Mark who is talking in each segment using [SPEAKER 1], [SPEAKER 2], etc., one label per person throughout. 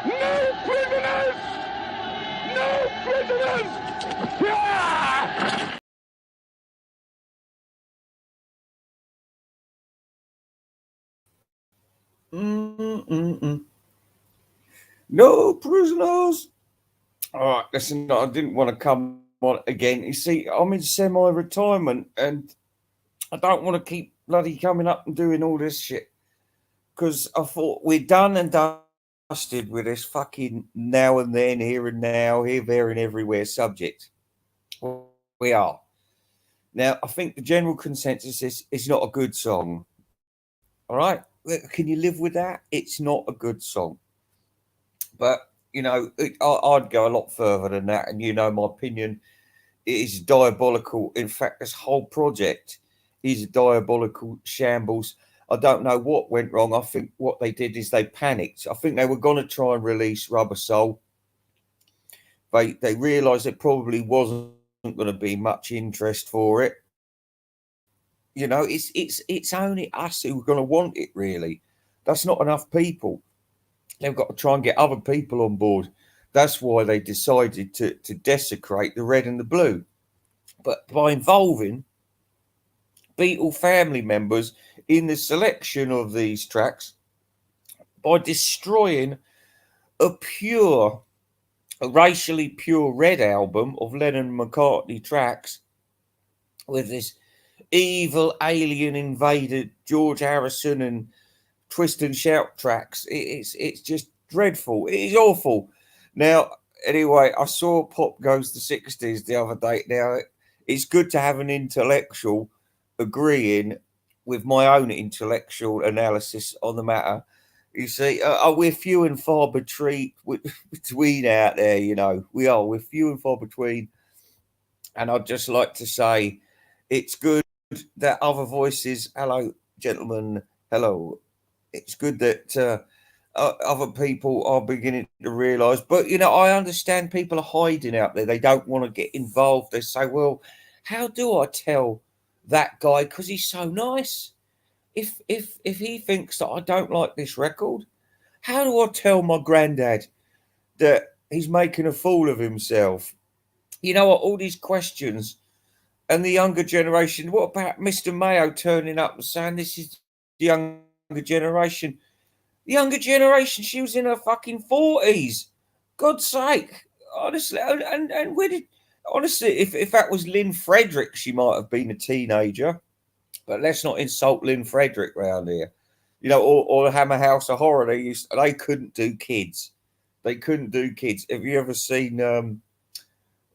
[SPEAKER 1] No prisoners! No prisoners! Ah!
[SPEAKER 2] No prisoners. All right, listen, I didn't want to come on again. You see, I'm in semi-retirement and I don't want to keep bloody coming up and doing all this shit because I thought we're done and dusted with this fucking now and then, here and now, here, there, and everywhere subject. We are. Now, I think the general consensus is it's not a good song. All right? Can you live with that? It's not a good song. But, I'd go a lot further than that. And you know my opinion, it is diabolical. In fact, this whole project is a diabolical shambles. I don't know what went wrong. I think what they did is they panicked. I think they were going to try and release Rubber Soul. They realised there probably wasn't going to be much interest for it. It's only us who are going to want it. Really, that's not enough people. They've got to try and get other people on board. That's why they decided to desecrate the red and the blue. But by involving Beatle family members in the selection of these tracks, by destroying a pure, a racially pure red album of Lennon and McCartney tracks with this evil alien invaded George Harrison and twist and shout tracks. It's just dreadful. It is awful. Now, anyway, I saw Pop Goes the 60s the other day. Now, it's good to have an intellectual agreeing with my own intellectual analysis on the matter. You see, we're few and far between out there, We are. We're few and far between. And I'd just like to say it's good that other voices, hello, gentlemen, hello. It's good that other people are beginning to realise. But, I understand people are hiding out there. They don't want to get involved. They say, well, how do I tell that guy? Because he's so nice. If he thinks that I don't like this record, how do I tell my granddad that he's making a fool of himself? You know what? All these questions. And the younger generation, what about Mr. Mayo turning up and saying this is the younger generation? The younger generation, she was in her fucking 40s. God's sake. Honestly, and where did. Honestly, if that was Lynn Frederick, she might have been a teenager. But let's not insult Lynn Frederick round here. Or Hammer House of Horror, they couldn't do kids. They couldn't do kids. Have you ever seen,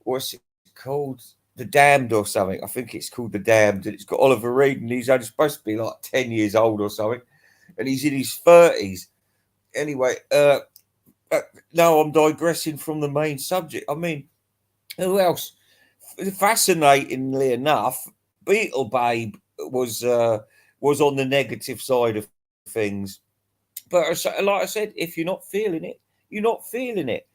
[SPEAKER 2] what's it called? The Damned or something. I think it's called The Damned. And it's got Oliver Reed, and he's only supposed to be like 10 years old or something. And he's in his 30s. Anyway, now I'm digressing from the main subject. I mean, who else? Fascinatingly enough, Beetle Babe was on the negative side of things. But like I said, if you're not feeling it, you're not feeling it.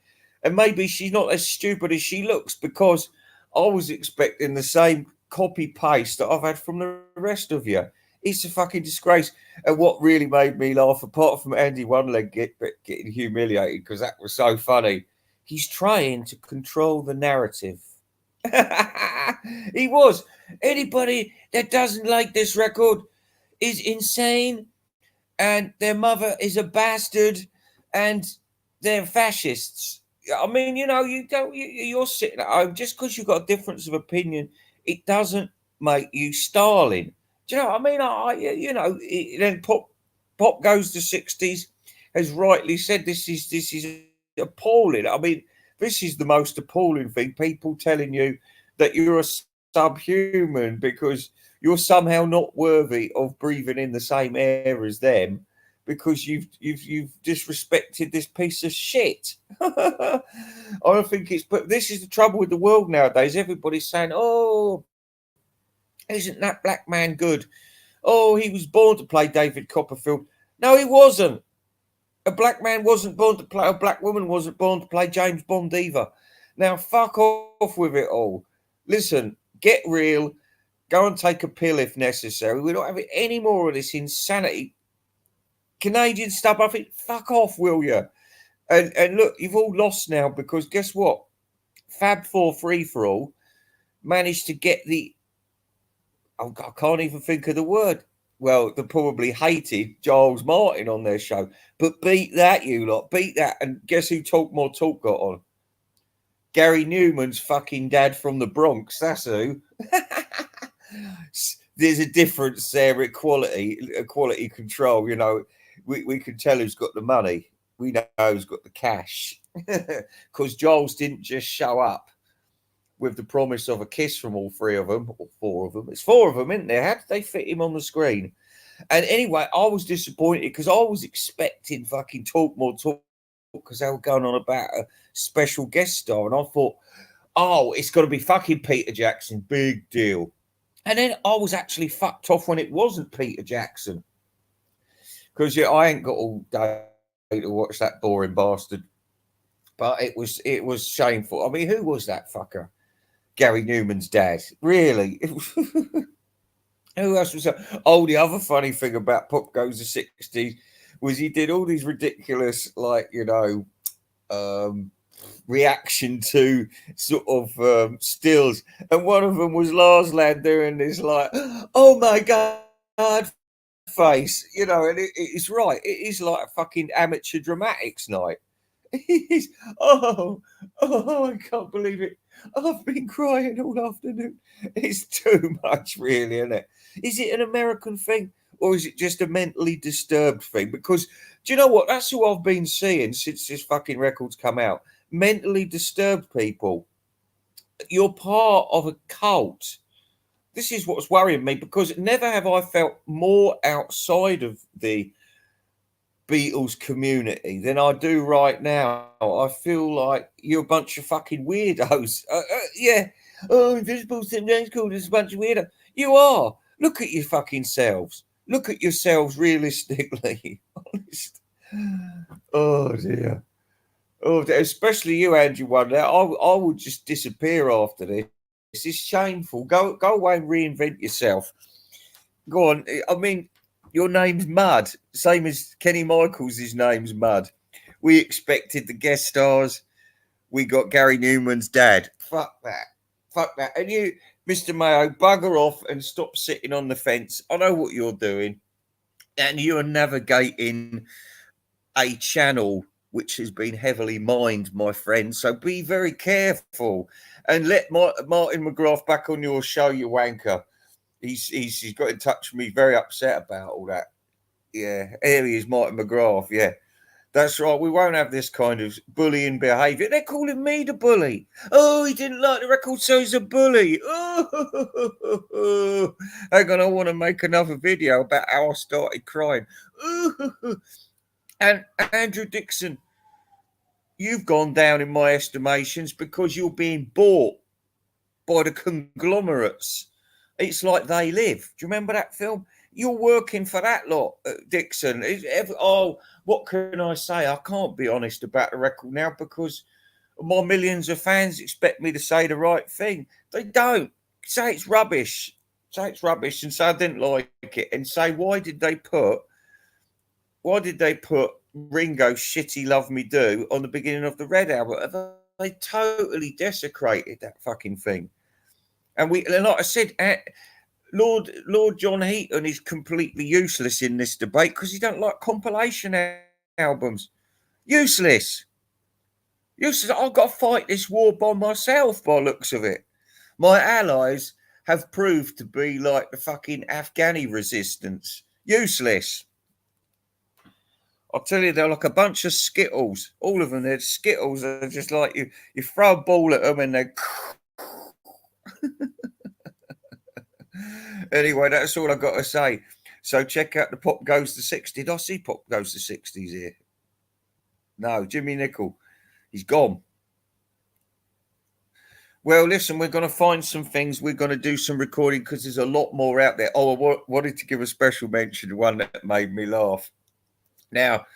[SPEAKER 2] And maybe she's not as stupid as she looks, because I was expecting the same copy paste that I've had from the rest of you. It's a fucking disgrace. And what really made me laugh, apart from Andy One Leg getting humiliated because that was so funny, he's trying to control the narrative. He was. Anybody that doesn't like this record is insane, and their mother is a bastard, and they're fascists. I mean, you don't. You're sitting at home just because you've got a difference of opinion. It doesn't make you Stalin. Do you know what I mean? Then Pop Goes to 60s has rightly said this is appalling. I mean, this is the most appalling thing. People telling you that you're a subhuman because you're somehow not worthy of breathing in the same air as them because you've disrespected this piece of shit. I don't think it's. But this is the trouble with the world nowadays. Everybody's saying, "Oh, isn't that black man good? Oh, he was born to play David Copperfield." No, he wasn't. A black man wasn't born to play. A black woman wasn't born to play James Bond either. Now, fuck off with it all. Listen, get real. Go and take a pill if necessary. We're not having any more of this insanity. Canadian stuff. I think, fuck off, will you? And look, you've all lost now because guess what? Fab Four Free for All managed to get the, oh, I can't even think of the word. Well, they probably hated Giles Martin on their show, but beat that, you lot, beat that. And guess who Talk More Talk got on? Gary Newman's fucking dad from the Bronx. That's who. There's a difference there, quality control. You know, we can tell who's got the money. We know who's got the cash. Because Giles didn't just show up with the promise of a kiss from all three of them, or four of them. It's four of them, isn't there? How did they fit him on the screen? And anyway, I was disappointed because I was expecting fucking Talk More Talk because they were going on about a special guest star. And I thought, oh, it's got to be fucking Peter Jackson. Big deal. And then I was actually fucked off when it wasn't Peter Jackson. Because I ain't got all day to watch that boring bastard. But it was shameful. I mean, who was that fucker? Gary Newman's dad. Really? Who else was that? Oh, the other funny thing about Pop Goes the 60s was he did all these ridiculous, like, reaction to sort of stills. And one of them was Lars Land doing this, like, oh my God face. And it's right. It is like a fucking amateur dramatics night. He's, I can't believe it. I've been crying all afternoon. It's too much, really, isn't it? Is it an American thing or is it just a mentally disturbed thing? Because do you know what? That's who I've been seeing since this fucking record's come out. Mentally disturbed people. You're part of a cult. This is what's worrying me because never have I felt more outside of the Beatles community than I do right now. I feel like you're a bunch of fucking weirdos. Yeah. Oh, Invisible Symptoms called us a bunch of weirdos. You are. Look at your fucking selves. Look at yourselves realistically. Honest. Oh dear. Oh, especially you, Andrew. One. I would just disappear after this. This is shameful. Go away and reinvent yourself. Go on. I mean, your name's Mud, same as Kenny Michaels. His name's Mud. We expected the guest stars. We got Gary Newman's dad. Fuck that. And you, Mr. Mayo, bugger off and stop sitting on the fence. I know what you're doing, and you're navigating a channel which has been heavily mined, my friend. So be very careful and let Martin McGrath back on your show, you wanker. He's got in touch with me, very upset about all that. Yeah, here he is, Martin McGrath. Yeah, that's right. We won't have this kind of bullying behaviour. They're calling me the bully. Oh, he didn't like the record, so he's a bully. Oh, hang on, I want to make another video about how I started crying. And Andrew Dixon, you've gone down in my estimations because you're being bought by the conglomerates. It's like They Live. Do you remember that film? You're working for that lot, Dixon. What can I say? I can't be honest about the record now because my millions of fans expect me to say the right thing. They don't. Say it's rubbish. And say I didn't like it. And say, why did they put Ringo's Shitty Love Me Do on the beginning of the Red album? They totally desecrated that fucking thing. And like I said, Lord John Heaton is completely useless in this debate because he don't like compilation albums. Useless. I've got to fight this war by myself by looks of it. My allies have proved to be like the fucking Afghani resistance. Useless. I'll tell you, they're like a bunch of Skittles. All of them, they're Skittles. They're just like you throw a ball at them and they... Anyway, that's all I've got to say. So check out the Pop Goes to 60. Did I see Pop Goes to 60s here? No, Jimmy Nicol. He's gone. Well, listen, we're going to find some things. We're going to do some recording because there's a lot more out there. Oh, I wanted to give a special mention to one that made me laugh. Now,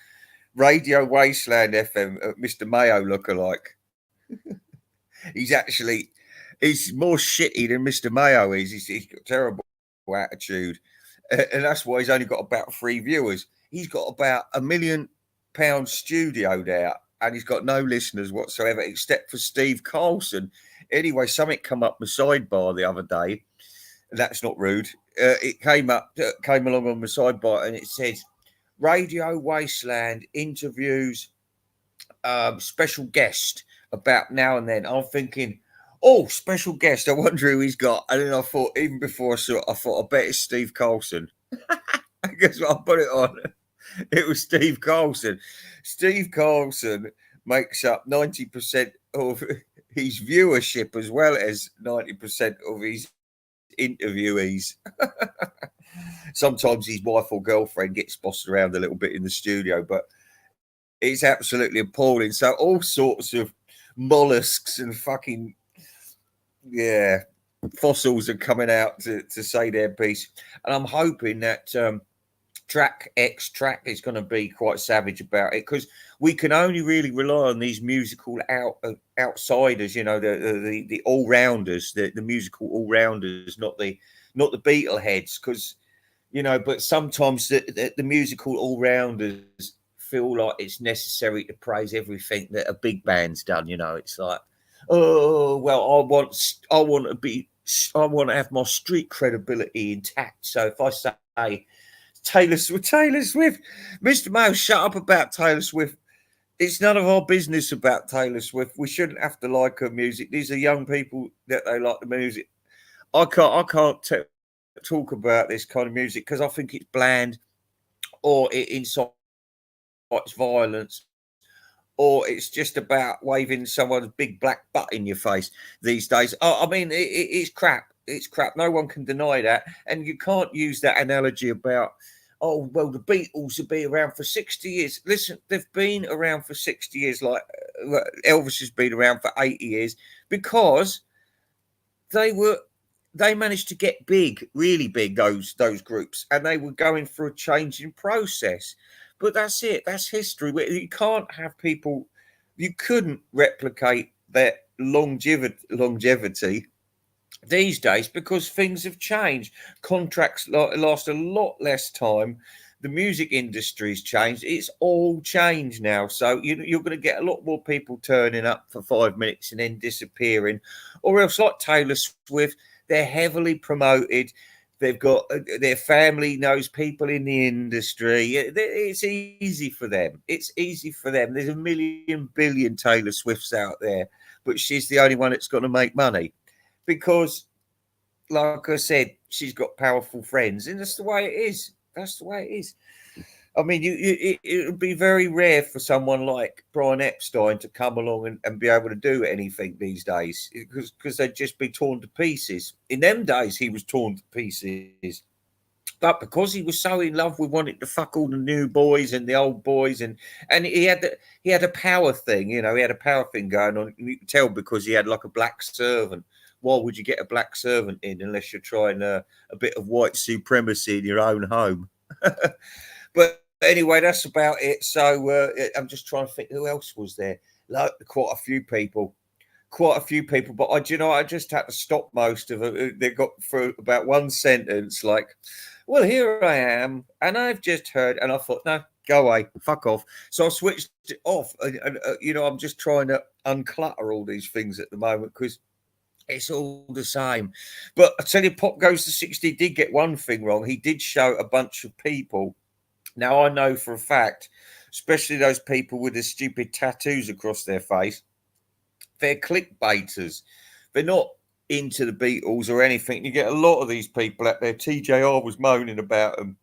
[SPEAKER 2] Radio Wasteland FM, Mr. Mayo lookalike. He's more shitty than Mr. Mayo is. He's got terrible attitude. And that's why he's only got about 3 viewers. He's got about £1 million studioed out and he's got no listeners whatsoever except for Steve Carlson. Anyway, something come up my sidebar the other day. That's not rude. It came along on my sidebar, and it said Radio Wasteland interviews special guest about now and then. I'm thinking, oh, special guest. I wonder who he's got. And then I thought, even before I saw it, I thought, I bet it's Steve Carlson. I guess I put it on. It was Steve Carlson. Steve Carlson makes up 90% of his viewership as well as 90% of his interviewees. Sometimes his wife or girlfriend gets bossed around a little bit in the studio, but it's absolutely appalling. So all sorts of mollusks and fucking fossils are coming out to say their piece, and I'm hoping that Track is going to be quite savage about it, because we can only really rely on these musical outsiders, you know, the all rounders, the musical all rounders, not the Beatle heads, because you know. But sometimes the musical all rounders feel like it's necessary to praise everything that a big band's done. You know, it's like, oh well, I want to have my street credibility intact. So if I say Taylor Swift, Mr. Mouse, shut up about Taylor Swift. It's none of our business about Taylor Swift. We shouldn't have to like her music. These are young people that they like the music. I can't talk about this kind of music because I think it's bland, or it incites violence, or it's just about waving someone's big black butt in your face these days. I mean, it's crap. It's crap. No one can deny that. And you can't use that analogy about, oh, well, the Beatles have been around for 60 years. Listen, they've been around for 60 years, like Elvis has been around for 80 years, because they managed to get big, really big, those groups, and they were going through a changing process. But that's it. That's history. You can't have people, you couldn't replicate that longevity these days, because things have changed. Contracts last a lot less time. The music industry's changed. It's all changed now. So you're going to get a lot more people turning up for 5 minutes and then disappearing. Or else, like Taylor Swift, they're heavily promoted. They've got their family knows people in the industry. It's easy for them. It's easy for them. There's a million billion Taylor Swifts out there, but she's the only one that's going to make money. Because, like I said, she's got powerful friends, and that's the way it is. That's the way it is. I mean, it would be very rare for someone like Brian Epstein to come along and be able to do anything these days, because they'd just be torn to pieces. In them days, he was torn to pieces. But because he was so in love with wanting to fuck all the new boys and the old boys, and he had a power thing, you know, he had a power thing going on. You can tell because he had like a black servant. Why would you get a black servant in unless you're trying a bit of white supremacy in your own home? But anyway, that's about it. So I'm just trying to think who else was there. Like, quite a few people. But I just had to stop most of them. They got through about one sentence, like, well, here I am, and I've just heard, and I thought, no, go away, fuck off. So I switched it off, and I'm just trying to unclutter all these things at the moment, because it's all the same. But I tell you, Pop Goes to 60 did get one thing wrong. He did show a bunch of people. Now, I know for a fact, especially those people with the stupid tattoos across their face, they're clickbaiters. They're not into the Beatles or anything. You get a lot of these people out there. TJR was moaning about them.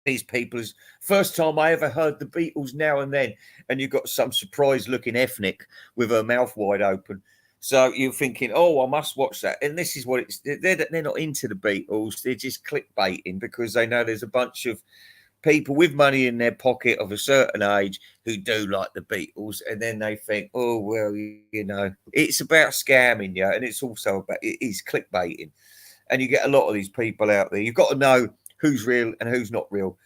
[SPEAKER 2] These people, is first time I ever heard the Beatles now and then, and you've got some surprised looking ethnic with her mouth wide open. So you're thinking, oh, I must watch that. And this is what it's, they're not into the Beatles. They're just clickbaiting because they know there's a bunch of people with money in their pocket of a certain age who do like the Beatles. And then they think, oh, well, you know, it's about scamming you. And it's also about, it is clickbaiting. And you get a lot of these people out there. You've got to know who's real and who's not real.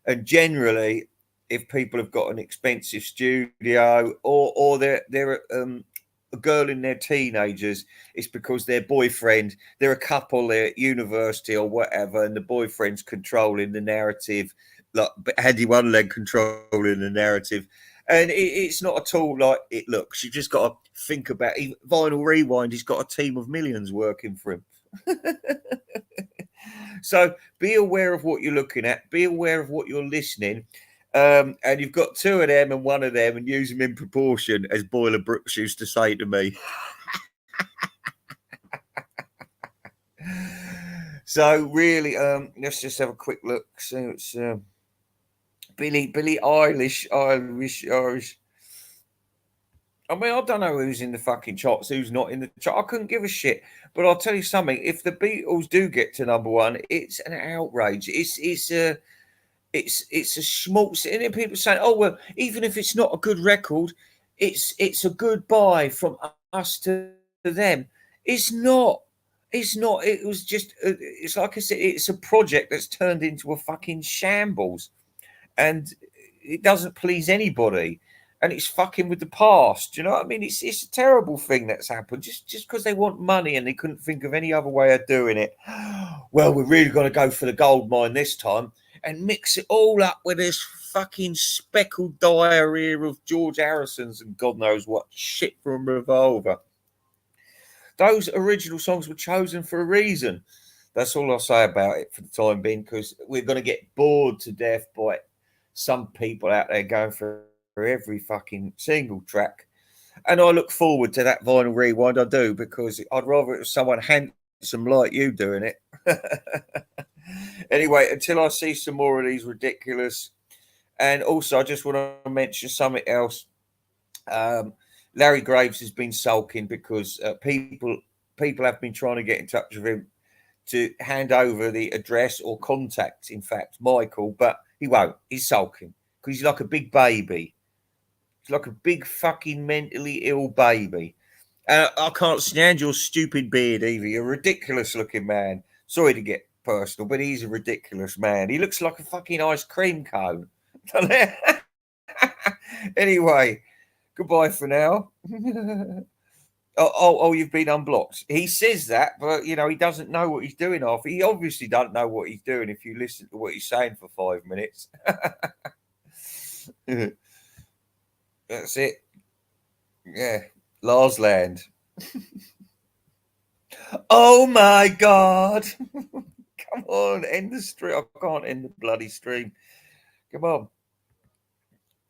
[SPEAKER 2] And generally, if people have got an expensive studio or they're a girl in their teenagers, it's because their boyfriend, they're a couple, they're at university or whatever, and the boyfriend's controlling the narrative, like Handy One Leg controlling the narrative, And it's not at all like it looks. You just got to think about it. Vinyl Rewind. He's got a team of millions working for him. So be aware of what you're looking at. Be aware of what you're listening. And you've got two of them and one of them, and use them in proportion, as Boiler Brooks used to say to me. So really, let's just have a quick look. So it's Billie Eilish. I mean, I don't know who's in the fucking charts, who's not in the chart. I couldn't give a shit. But I'll tell you something: if the Beatles do get to number one, it's an outrage. It's a schmaltz. And then people say, "Oh well, even if it's not a good record, it's a goodbye from us to them." It's not. It's not. It was just. It's like I said. It's a project that's turned into a fucking shambles, and it doesn't please anybody. And it's fucking with the past. Do you know what I mean? It's a terrible thing that's happened just because they want money and they couldn't think of any other way of doing it. Well, we're really going to go for the gold mine this time and mix it all up with this fucking speckled diarrhea of George Harrison's and God knows what shit from Revolver. Those original songs were chosen for a reason. That's all I'll say about it for the time being, because we're going to get bored to death by some people out there going for every fucking single track. And I look forward to that Vinyl Rewind. I do, because I'd rather it was someone handsome like you doing it. Anyway, until I see some more of these ridiculous. And also, I just want to mention something else. Larry Graves has been sulking because people have been trying to get in touch with him to hand over the address or contact, in fact, Michael, but he won't. He's sulking because he's like a big baby. He's like a big fucking mentally ill baby. And I can't stand your stupid beard either. You're a ridiculous looking man. Sorry to get personal, but he's a ridiculous man. He looks like a fucking ice cream cone. Anyway, goodbye for now. Oh, you've been unblocked. He says that, but he doesn't know what he's doing. He obviously doesn't know what he's doing if you listen to what he's saying for 5 minutes. That's it. Yeah, Lars Land. Oh my God! Come on, end the stream. I can't end the bloody stream. Come on.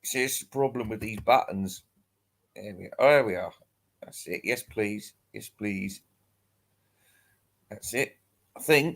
[SPEAKER 2] See, it's the problem with these buttons. There we are. That's it. Yes, please. Yes, please. That's it. I think.